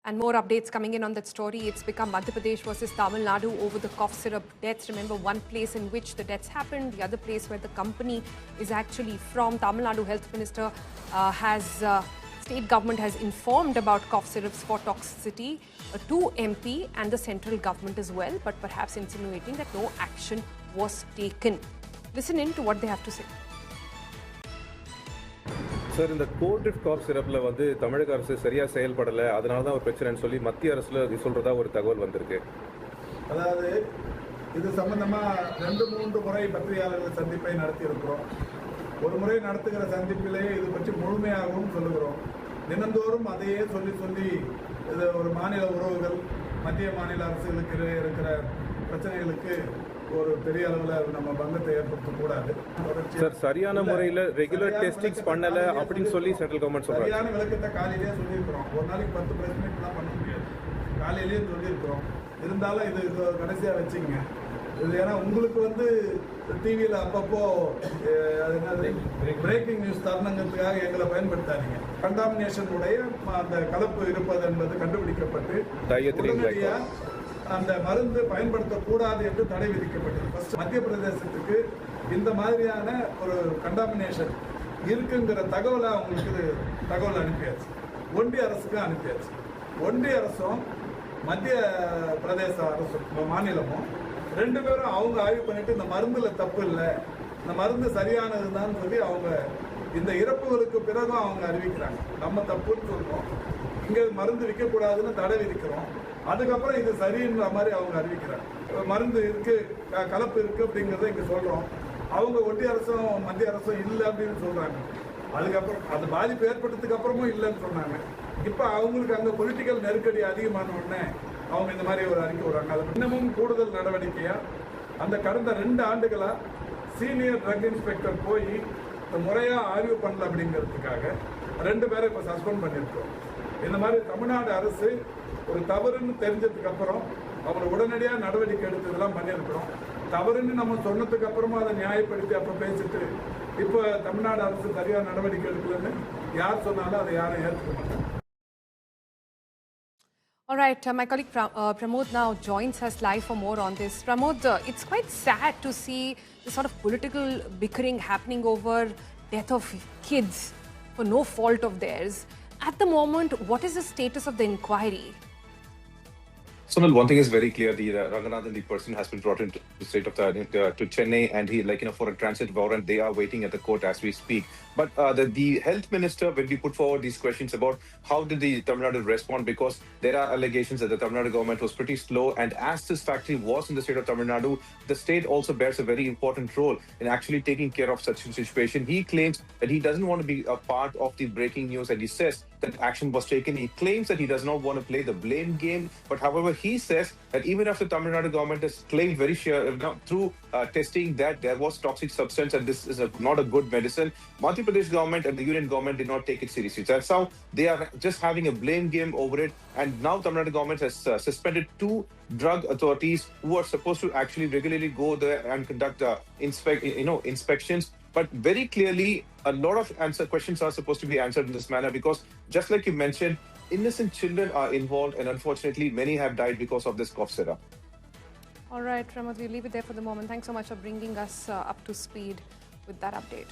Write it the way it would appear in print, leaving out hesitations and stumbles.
And more updates coming in on that story. It's become Madhya Pradesh versus Tamil Nadu over the cough syrup deaths. Remember, one place in which the deaths happened, the other place where the company is actually from. Tamil Nadu Health Minister state government has informed about cough syrups for toxicity to MP and the central government as well, but perhaps insinuating that no action was taken. Listen in to what they have to say. Sir, இந்த cold-riff cough syrupல தமிழக அரசு சரியா செயல்படல, அதனால தான் ஒரு பிரச்சனைன்னு சொல்லி மத்திய அரசுல சொல்றதா ஒரு தகவல் வந்திருக்கு. அதாவது இது சம்பந்தமா 2-3 முறை பத்திரிகையாளர்கள் சந்திப்பை நடத்தி இருக்கிறோம். ஒரு முறை நடத்துகிற சந்திப்பிலே இது பற்றி முழுமையாகவும் சொல்லுகிறோம். தினந்தோறும் அதையே சொல்லி இது ஒரு மாநில உறவுகள் மத்திய மாநில அரசுகளுக்கு இருக்கிற பிரச்சனைகளுக்கு ஒரு பெரிய அளவில் நம்ம பங்கத்தை ஏற்படுத்தக்கூடாது. சார், சரியான முறையில் ரெகுலர் டெஸ்டிங்ஸ் பண்ணல அப்படின்னு சொல்லி சென்ட்ரல் கவர்மெண்ட் சொல்றாங்க. சரியான விளக்கத்தை காலையிலேயே சொல்லியிருக்கிறோம். ஒரு நாளைக்கு 10 பிரஸ் மீட்லாம் பண்ண முடியாது. காலையிலேயே சொல்லியிருக்கிறோம். இருந்தாலும் இது கடைசியாக வச்சுங்க. இது ஏன்னா உங்களுக்கு டிவியில் அப்பப்போ அது என்னது பிரேக்கிங் நியூஸ் தருணங்கிறதுக்காக எங்களை பயன்படுத்தாதீங்க. கண்டாமினேஷனுடைய அந்த கலப்பு இருப்பது என்பது கண்டுபிடிக்கப்பட்டு உடனடியாக அந்த மருந்து பயன்படுத்தக்கூடாது என்று தடை விதிக்கப்பட்டது. மத்திய பிரதேசத்துக்கு இந்த மாதிரியான ஒரு கண்டாமினேஷன் இருக்குங்கிற தகவலை அவங்களுக்கு தகவல் அனுப்பியாச்சு. ஒன்றிய அரசுக்கு அனுப்பியாச்சு. ஒன்றிய அரசும் மத்திய பிரதேச அரசு மாநிலமும் 2 பேரும் அவங்க ஆய்வு பண்ணிட்டு இந்த மருந்துல தப்பு இல்லை, இந்த மருந்து சரியானதுதான் சொல்லி அவங்க இந்த இறப்புகளுக்கு பிறகும் அவங்க அறிவிக்கிறாங்க. நம்ம தப்புன்னு சொல்றோம், இங்க மருந்து விற்கக்கூடாதுன்னு தடை விதிக்கிறோம். அதுக்கப்புறம் இது சரின்ற மாதிரி அவங்க அறிவிக்கிறாங்க. மருந்து இருக்கு, கலப்பு இருக்கு அப்படிங்கிறத இங்க சொல்றோம். அவங்க ஒன்றிய அரசும் மத்திய அரசும் இல்லை அப்படின்னு சொல்றாங்க. அதுக்கப்புறம் அது பாதிப்பு ஏற்பட்டதுக்கு அப்புறமும் இல்லைன்னு சொன்னாங்க. இப்ப அவங்களுக்கு அங்க பொலிட்டிக்கல் நெருக்கடி அதிகமான உடனே அவங்க இந்த மாதிரி ஒரு அறிக்கை விடுறாங்க. அது இன்னமும் கூடுதல் நடவடிக்கையா அந்த கடந்த 2 ஆண்டுகளா சீனியர் ட்ரக் இன்ஸ்பெக்டர் போய் முறையா ஆய்வு பண்ணல அப்படிங்கிறதுக்காக 2 பேரை இப்ப சஸ்பெண்ட் பண்ணியிருக்கோம். இந்த மாதிரி தமிழ்நாடு அரசு ஒரு தவறுன்னு தெரிஞ்சதுக்கு அப்புறம் அவரை உடனடியாக நடவடிக்கை எடுத்ததெல்லாம் பண்ணியிருக்கிறோம். தவறுன்னு நம்ம சொன்னதுக்கு அப்புறமா அதை நியாயப்படுத்தி அப்போ பேசிட்டு இப்போ தமிழ்நாடு அரசு சரியான நடவடிக்கை எடுக்கலன்னு யார் சொன்னாலும் அதை யாரும் ஏற்றுக்க மாட்டாங்க. All right, my colleague Pramod now joins us live for more on this. Pramod, it's quite sad to see the sort of political bickering happening over death of kids for no fault of theirs. At the moment, what is the status of the inquiry? Sonal, one thing is very clear: the Ranganathan, the person, has been brought into the state of to Chennai, and he, for a transit warrant, they are waiting at the court as we speak. But the health minister, when we put forward these questions about how did the Tamil Nadu respond, because there are allegations that the Tamil Nadu government was pretty slow, and as this factory was in the state of Tamil Nadu, the state also bears a very important role in actually taking care of such a situation. He claims that he doesn't want to be a part of the breaking news, and he says that action was taken. He claims that he does not want to play the blame game, but however, he says that even after Tamil Nadu government has claimed very sure through testing that there was toxic substance and this is not a good medicine, Madhya Pradesh government and the union government did not take it seriously. That's how they are just having a blame game over it. And now Tamil Nadu government has suspended 2 drug authorities who are supposed to actually regularly go there and conduct inspections. But very clearly, a lot of questions are supposed to be answered in this manner, because just like you mentioned, innocent children are involved, and unfortunately, many have died because of this cough syrup. All right, Pramod, we'll leave it there for the moment. Thanks so much for bringing us up to speed with that update.